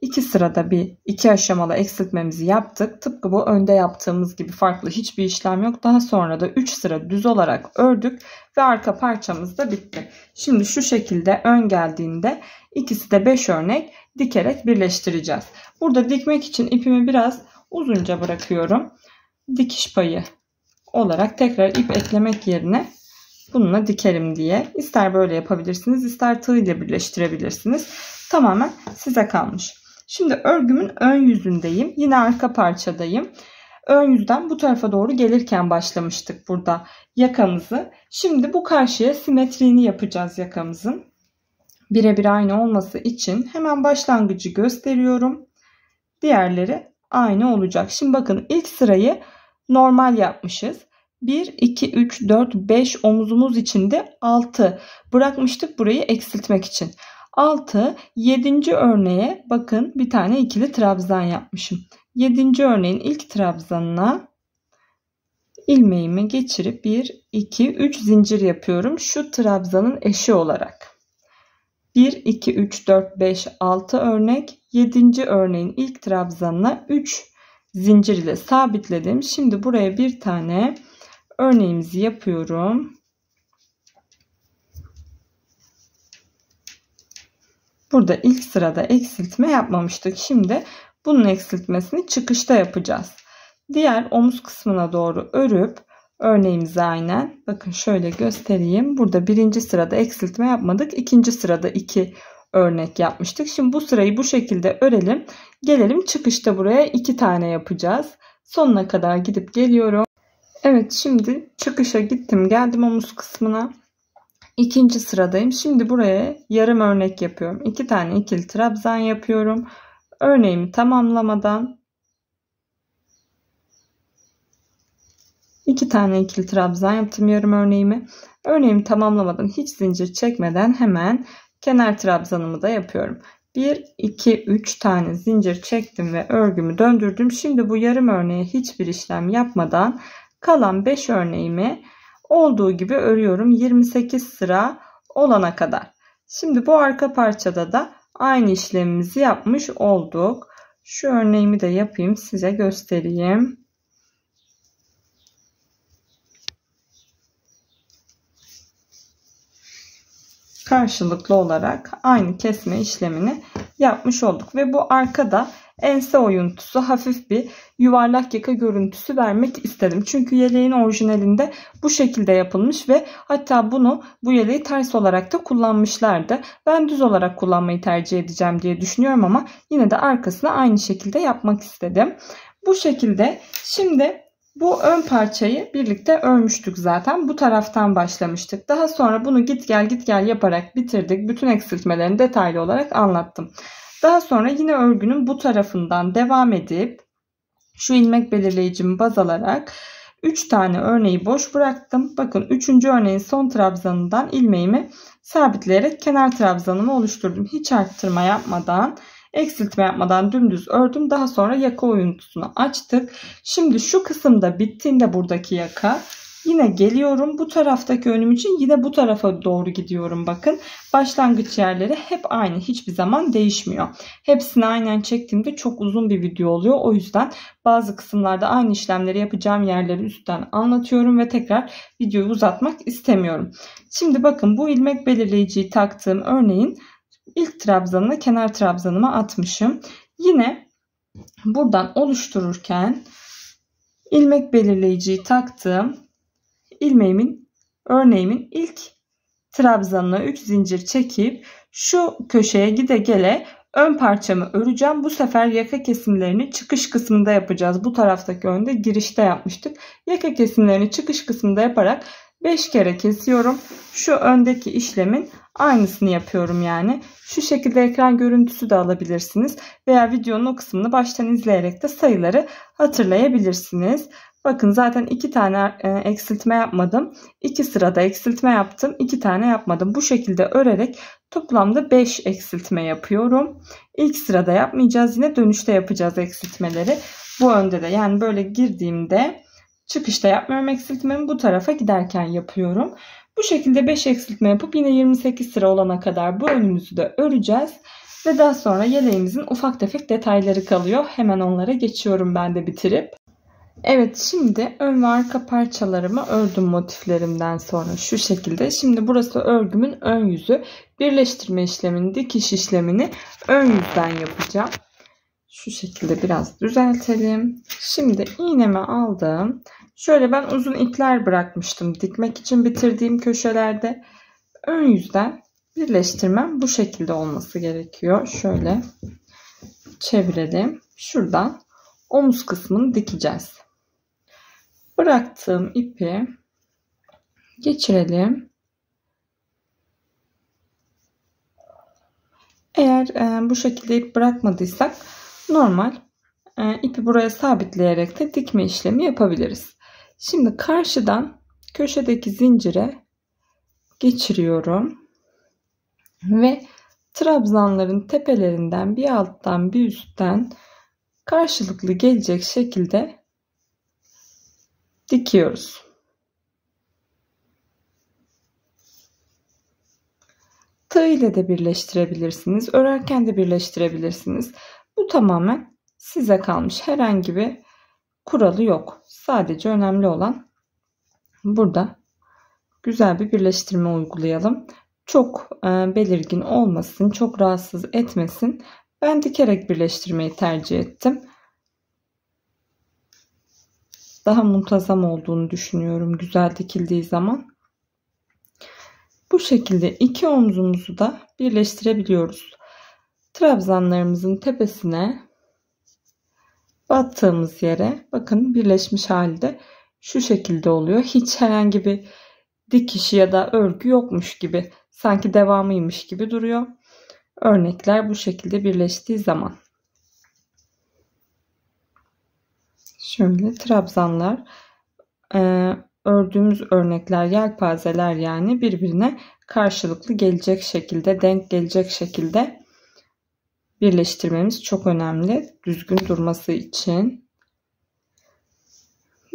2 sırada bir 2 aşamalı eksiltmemizi yaptık. Tıpkı bu önde yaptığımız gibi farklı hiçbir işlem yok. Daha sonra da 3 sıra düz olarak ördük ve arka parçamız da bitti. Şimdi şu şekilde ön geldiğinde ikisi de 5 örnek dikerek birleştireceğiz. Burada dikmek için ipimi biraz uzunca bırakıyorum. Dikiş payı olarak tekrar ip eklemek yerine bununla dikerim diye. İster böyle yapabilirsiniz, ister tığ ile birleştirebilirsiniz. Tamamen size kalmış. Şimdi örgümün ön yüzündeyim. Yine arka parçadayım. Ön yüzden bu tarafa doğru gelirken başlamıştık burada yakamızı. Şimdi bu karşıya simetriğini yapacağız yakamızın. Birebir aynı olması için hemen başlangıcı gösteriyorum. Diğerleri aynı olacak. Şimdi bakın ilk sırayı normal yapmışız. 1, 2, 3, 4, 5 omuzumuz içinde 6 bırakmıştık burayı eksiltmek için. 6, 7. örneğe bakın bir tane ikili trabzan yapmışım. 7. örneğin ilk trabzanına ilmeğimi geçirip 1, 2, 3 zincir yapıyorum. Şu trabzanın eşi olarak. 1, 2, 3, 4, 5, 6 örnek. 7. örneğin ilk trabzanına 3 zincir ile sabitledim. Şimdi buraya bir tane örneğimizi yapıyorum. Burada ilk sırada eksiltme yapmamıştık. Şimdi bunun eksiltmesini çıkışta yapacağız. Diğer omuz kısmına doğru örüp örneğimizi aynen bakın şöyle göstereyim. Burada birinci sırada eksiltme yapmadık. İkinci sırada 2 örnek yapmıştık. Şimdi bu sırayı bu şekilde örelim. Gelelim çıkışta buraya 2 tane yapacağız. Sonuna kadar gidip geliyorum. Evet, şimdi çıkışa gittim. Geldim omuz kısmına. İkinci sıradayım. Şimdi buraya yarım örnek yapıyorum. 2 tane ikili trabzan yapıyorum. Örneğimi tamamlamadan 2 tane ikili trabzan yaptım yarım örneğimi. Örneğimi tamamlamadan hiç zincir çekmeden hemen kenar trabzanımı da yapıyorum. 1, 2, 3 tane zincir çektim ve örgümü döndürdüm. Şimdi bu yarım örneğe hiçbir işlem yapmadan kalan 5 örneğimi olduğu gibi örüyorum 28 sıra olana kadar. Şimdi bu arka parçada da aynı işlemimizi yapmış olduk. Şu örneğimi de yapayım, size göstereyim. Karşılıklı olarak aynı kesme işlemini yapmış olduk ve bu arkada ense oyuntusu, hafif bir yuvarlak yaka görüntüsü vermek istedim. Çünkü yeleğin orijinalinde bu şekilde yapılmış ve hatta bu yeleği ters olarak da kullanmışlardı. Ben düz olarak kullanmayı tercih edeceğim diye düşünüyorum ama yine de arkasına aynı şekilde yapmak istedim. Bu şekilde şimdi bu ön parçayı birlikte örmüştük zaten. Bu taraftan başlamıştık. Daha sonra bunu git gel yaparak bitirdik. Bütün eksiltmelerini detaylı olarak anlattım. Daha sonra yine örgünün bu tarafından devam edip şu ilmek belirleyicimi baz alarak 3 tane örneği boş bıraktım. Bakın 3. örneğin son trabzanından ilmeğimi sabitleyerek kenar trabzanımı oluşturdum. Hiç arttırma yapmadan, eksiltme yapmadan dümdüz ördüm. Daha sonra yaka oyuntusunu açtık. Şimdi şu kısımda bittiğinde buradaki yaka Yine geliyorum bu taraftaki önüm için, yine bu tarafa doğru gidiyorum. Bakın başlangıç yerleri hep aynı, hiçbir zaman değişmiyor. Hepsini aynen çektiğimde çok uzun bir video oluyor. O yüzden bazı kısımlarda aynı işlemleri yapacağım yerleri üstten anlatıyorum ve tekrar videoyu uzatmak istemiyorum. Şimdi bakın bu ilmek belirleyiciyi taktığım örneğin ilk trabzanını kenar trabzanıma atmışım. Yine buradan oluştururken ilmek belirleyiciyi taktığım örneğimin ilk trabzanına 3 zincir çekip şu köşeye gide gele ön parçamı öreceğim. Bu sefer yaka kesimlerini çıkış kısmında yapacağız. Bu taraftaki önde girişte yapmıştık. Yaka kesimlerini çıkış kısmında yaparak 5 kere kesiyorum. Şu öndeki işlemin aynısını yapıyorum yani. Şu şekilde ekran görüntüsü de alabilirsiniz. Veya videonun o kısmını baştan izleyerek de sayıları hatırlayabilirsiniz. Bakın zaten 2 tane eksiltme yapmadım. 2 sırada eksiltme yaptım. 2 tane yapmadım. Bu şekilde örerek toplamda 5 eksiltme yapıyorum. İlk sırada yapmayacağız. Yine dönüşte yapacağız eksiltmeleri. Bu önde de yani böyle girdiğimde çıkışta yapmıyorum eksiltmemi. Bu tarafa giderken yapıyorum. Bu şekilde 5 eksiltme yapıp yine 28 sıra olana kadar bu önümüzü de öreceğiz. Ve daha sonra yeleğimizin ufak tefek detayları kalıyor. Hemen onlara geçiyorum ben de bitirip. Evet, şimdi ön ve arka parçalarımı ördüm motiflerimden sonra şu şekilde. Şimdi burası örgümün ön yüzü. Birleştirme işlemini, dikiş işlemini ön yüzden yapacağım. Şu şekilde biraz düzeltelim. Şimdi iğnemi aldım. Şöyle ben uzun ipler bırakmıştım dikmek için bitirdiğim köşelerde. Ön yüzden birleştirmem bu şekilde olması gerekiyor. Şöyle çevirelim. Şuradan omuz kısmını dikeceğiz. Bıraktığım ipi geçirelim. Eğer bu şekilde ip bırakmadıysak normal ipi buraya sabitleyerek de dikme işlemi yapabiliriz. Şimdi karşıdan köşedeki zincire geçiriyorum ve trabzanların tepelerinden bir alttan bir üstten karşılıklı gelecek şekilde dikiyoruz. Tığ ile de birleştirebilirsiniz. Örerken de birleştirebilirsiniz. Bu tamamen size kalmış. Herhangi bir kuralı yok. Sadece önemli olan burada güzel bir birleştirme uygulayalım. Çok belirgin olmasın, çok rahatsız etmesin. Ben dikerek birleştirmeyi tercih ettim. Daha muntazam olduğunu düşünüyorum güzel dikildiği zaman. Bu şekilde iki omzumuzu da birleştirebiliyoruz. Trabzanlarımızın tepesine battığımız yere bakın birleşmiş halde şu şekilde oluyor. Hiç herhangi bir dikiş ya da örgü yokmuş gibi, sanki devamıymış gibi duruyor. Örnekler bu şekilde birleştiği zaman. Şöyle trabzanlar, ördüğümüz örnekler, yelpazeler yani birbirine karşılıklı gelecek şekilde, denk gelecek şekilde birleştirmemiz çok önemli düzgün durması için.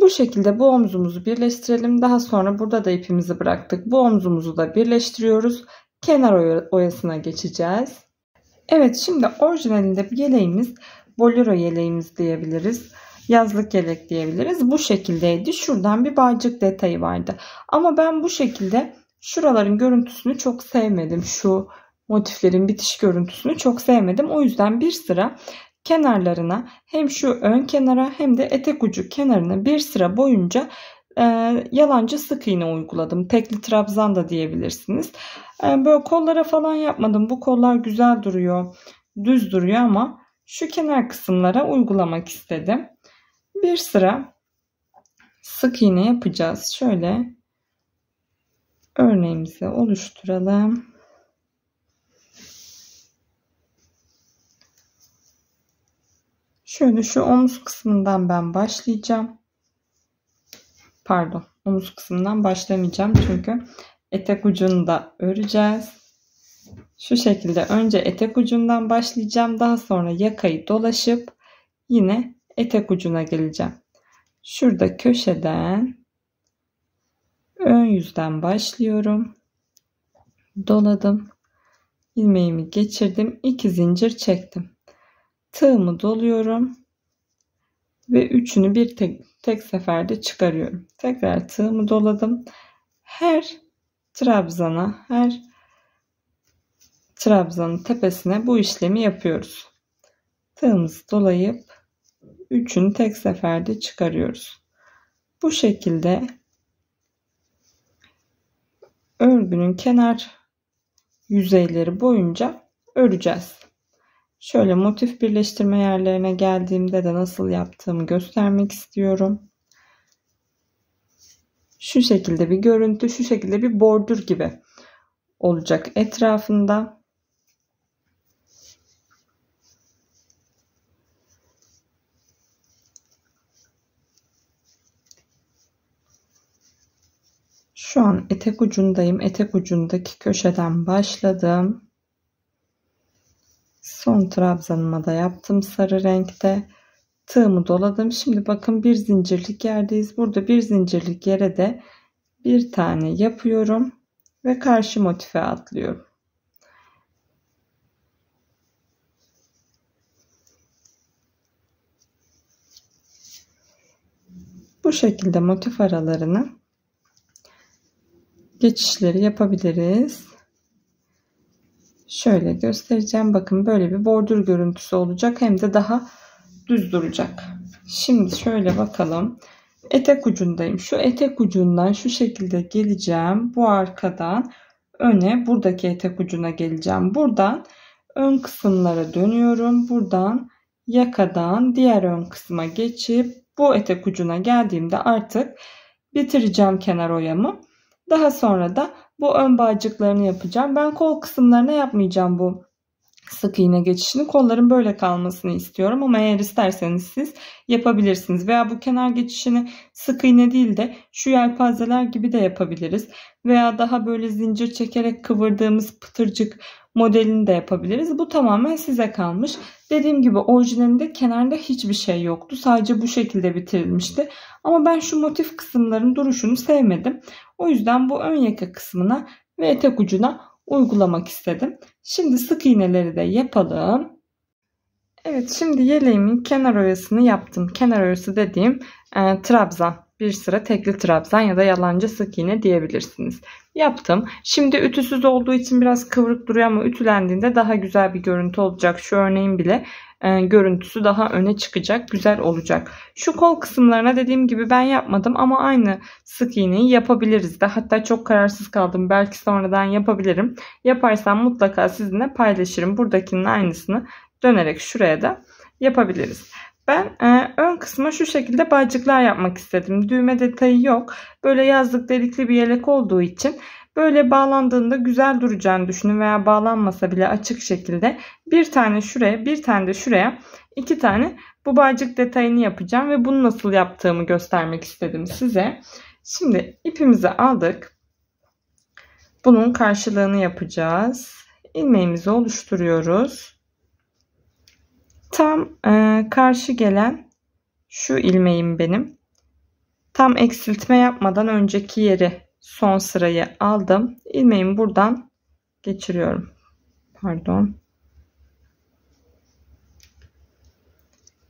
Bu şekilde bu omzumuzu birleştirelim. Daha sonra burada da ipimizi bıraktık. Bu omzumuzu da birleştiriyoruz. Kenar oyasına geçeceğiz. Evet, şimdi orijinalinde bir yeleğimiz, bolero yeleğimiz diyebiliriz. Yazlık yelek diyebiliriz. Bu şekildeydi. Şuradan bir bağcık detayı vardı. Ama ben bu şekilde şuraların görüntüsünü çok sevmedim. Şu motiflerin bitiş görüntüsünü çok sevmedim. O yüzden bir sıra kenarlarına, hem şu ön kenara hem de etek ucu kenarına bir sıra boyunca yalancı sık iğne uyguladım. Tekli trabzan da diyebilirsiniz. Böyle kollara falan yapmadım. Bu kollar güzel duruyor, düz duruyor ama şu kenar kısımlara uygulamak istedim. Bir sıra sık iğne yapacağız. Şöyle örneğimizi oluşturalım. Şöyle şu omuz kısmından ben başlayacağım. Pardon, omuz kısmından başlamayacağım çünkü etek ucunu da öreceğiz. Şu şekilde önce etek ucundan başlayacağım. Daha sonra yakayı dolaşıp yine etek ucuna geleceğim. Şurada köşeden ön yüzden başlıyorum. Doladım. İlmeğimi geçirdim. 2 zincir çektim. Tığımı doluyorum. Ve üçünü bir tek seferde çıkarıyorum. Tekrar tığımı doladım. Her trabzanın tepesine bu işlemi yapıyoruz. Tığımızı dolayıp üçünü tek seferde çıkarıyoruz. Bu şekilde örgünün kenar yüzeyleri boyunca öreceğiz. Şöyle motif birleştirme yerlerine geldiğimde de nasıl yaptığımı göstermek istiyorum. Şu şekilde bir görüntü, şu şekilde bir bordür gibi olacak etrafında. Şu an etek ucundayım. Etek ucundaki köşeden başladım. Son trabzanıma da yaptım sarı renkte. Tığımı doladım. Şimdi bakın bir zincirlik yerdeyiz. Burada bir zincirlik yere de bir tane yapıyorum ve karşı motife atlıyorum. Bu şekilde motif aralarını geçişleri yapabiliriz. Şöyle göstereceğim. Bakın böyle bir bordür görüntüsü olacak. Hem de daha düz duracak. Şimdi şöyle bakalım. Etek ucundayım. Şu etek ucundan şu şekilde geleceğim. Bu arkadan öne buradaki etek ucuna geleceğim. Buradan ön kısımlara dönüyorum. Buradan yakadan diğer ön kısma geçip bu etek ucuna geldiğimde artık bitireceğim kenar oyamı. Daha sonra da bu ön bağcıklarını yapacağım. Ben kol kısımlarına yapmayacağım bu sık iğne geçişini. Kolların böyle kalmasını istiyorum ama eğer isterseniz siz yapabilirsiniz. Veya bu kenar geçişini sık iğne değil de şu yelpazeler gibi de yapabiliriz. Veya daha böyle zincir çekerek kıvırdığımız pıtırcık modelini de yapabiliriz. Bu tamamen size kalmış. Dediğim gibi orijinalinde kenarda hiçbir şey yoktu. Sadece bu şekilde bitirilmişti. Ama ben şu motif kısımların duruşunu sevmedim. O yüzden bu ön yaka kısmına ve etek ucuna uygulamak istedim. Şimdi sık iğneleri de yapalım. Evet, şimdi yeleğimin kenar oyasını yaptım. Kenar oyası dediğim trabzan. Bir sıra tekli trabzan ya da yalancı sık iğne diyebilirsiniz. Yaptım. Şimdi ütüsüz olduğu için biraz kıvrık duruyor ama ütülendiğinde daha güzel bir görüntü olacak. Şu örneğin bile görüntüsü daha öne çıkacak. Güzel olacak. Şu kol kısımlarına dediğim gibi ben yapmadım ama aynı sık iğneyi yapabiliriz de. Hatta çok kararsız kaldım. Belki sonradan yapabilirim. Yaparsam mutlaka sizinle paylaşırım. Buradakinin aynısını dönerek şuraya da yapabiliriz. Ben ön kısma şu şekilde bağcıklar yapmak istedim. Düğme detayı yok. Böyle yazlık delikli bir yelek olduğu için böyle bağlandığında güzel duracağını düşünün veya bağlanmasa bile açık şekilde bir tane şuraya, bir tane de şuraya, 2 tane bu bağcık detayını yapacağım ve bunu nasıl yaptığımı göstermek istedim size. Şimdi ipimizi aldık. Bunun karşılığını yapacağız. İlmeğimizi oluşturuyoruz. Tam karşı gelen şu ilmeğim benim. Tam eksiltme yapmadan önceki yeri, son sırayı aldım. İlmeğimi buradan geçiriyorum. Pardon.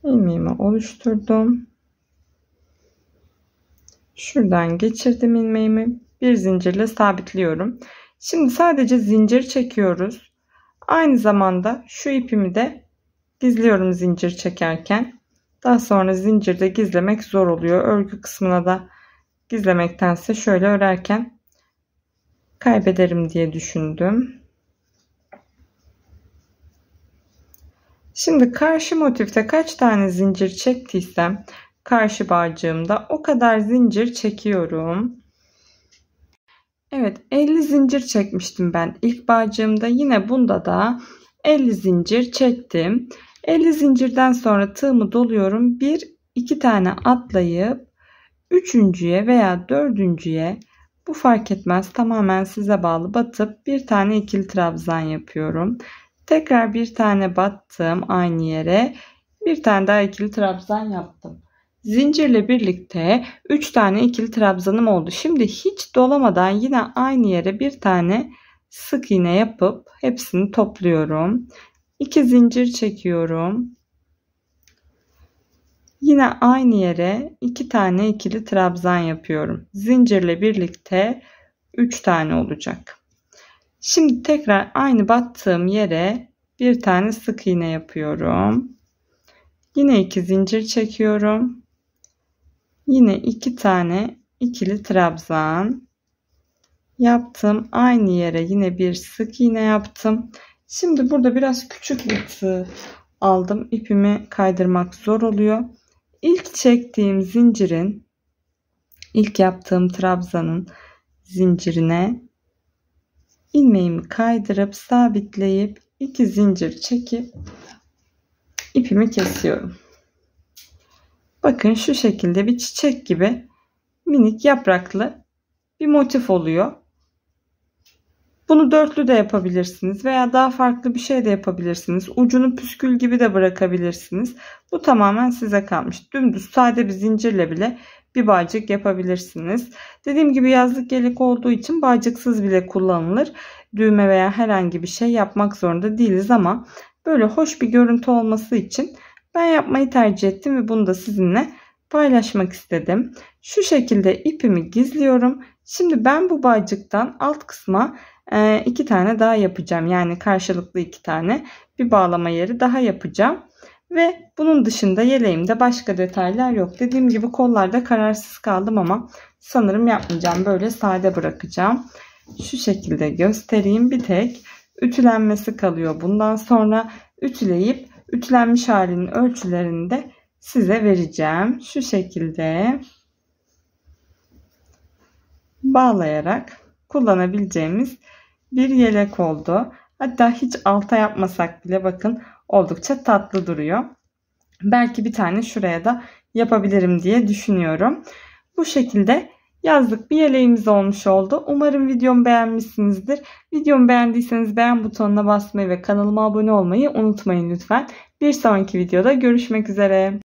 İlmeğimi oluşturdum. Şuradan geçirdim ilmeğimi. Bir zincirle sabitliyorum. Şimdi sadece zincir çekiyoruz. Aynı zamanda şu ipimi de gizliyorum zincir çekerken. Daha sonra zincirde gizlemek zor oluyor. Örgü kısmına da gizlemektense şöyle örerken kaybederim diye düşündüm. Şimdi karşı motifte kaç tane zincir çektiysem karşı bağcığımda o kadar zincir çekiyorum. Evet, 50 zincir çekmiştim ben ilk bağcığımda. Yine bunda da 50 zincir çektim. 50 zincirden sonra tığımı doluyorum. 1-2 tane atlayıp üçüncüye veya dördüncüye, bu fark etmez, tamamen size bağlı, batıp bir tane ikili trabzan yapıyorum. Tekrar bir tane battım aynı yere, bir tane daha ikili trabzan yaptım. Zincirle birlikte 3 tane ikili trabzanım oldu. Şimdi hiç dolamadan yine aynı yere bir tane sık iğne yapıp hepsini topluyorum. 2 zincir çekiyorum. Yine aynı yere 2 tane ikili trabzan yapıyorum. Zincirle birlikte 3 tane olacak. Şimdi tekrar aynı battığım yere bir tane sık iğne yapıyorum. Yine 2 zincir çekiyorum. Yine 2 tane ikili trabzan yaptım. Aynı yere yine bir sık iğne yaptım. Şimdi burada biraz küçük bir tığ aldım. İpimi kaydırmak zor oluyor. İlk çektiğim zincirin, ilk yaptığım trabzanın zincirine ilmeğimi kaydırıp sabitleyip 2 zincir çekip ipimi kesiyorum. Bakın şu şekilde bir çiçek gibi minik yapraklı bir motif oluyor. Bunu dörtlü de yapabilirsiniz veya daha farklı bir şey de yapabilirsiniz. Ucunu püskül gibi de bırakabilirsiniz. Bu tamamen size kalmış. Dümdüz sade bir zincirle bile bir bağcık yapabilirsiniz. Dediğim gibi yazlık yelek olduğu için bağcıksız bile kullanılır. Düğme veya herhangi bir şey yapmak zorunda değiliz ama böyle hoş bir görüntü olması için ben yapmayı tercih ettim ve bunu da sizinle paylaşmak istedim. Şu şekilde ipimi gizliyorum. Şimdi ben bu bağcıktan alt kısma 2 tane daha yapacağım. Yani karşılıklı 2 tane bir bağlama yeri daha yapacağım. Ve bunun dışında yeleğimde başka detaylar yok. Dediğim gibi kollarda kararsız kaldım ama sanırım yapmayacağım. Böyle sade bırakacağım. Şu şekilde göstereyim. Bir tek ütülenmesi kalıyor. Bundan sonra ütüleyip ütülenmiş halinin ölçülerini de size vereceğim. Şu şekilde bağlayarak kullanabileceğimiz bir yelek oldu. Hatta hiç alta yapmasak bile bakın oldukça tatlı duruyor. Belki bir tane şuraya da yapabilirim diye düşünüyorum. Bu şekilde yazlık bir yeleğimiz olmuş oldu. Umarım videomu beğenmişsinizdir. Videomu beğendiyseniz beğen butonuna basmayı ve kanalıma abone olmayı unutmayın lütfen. Bir sonraki videoda görüşmek üzere.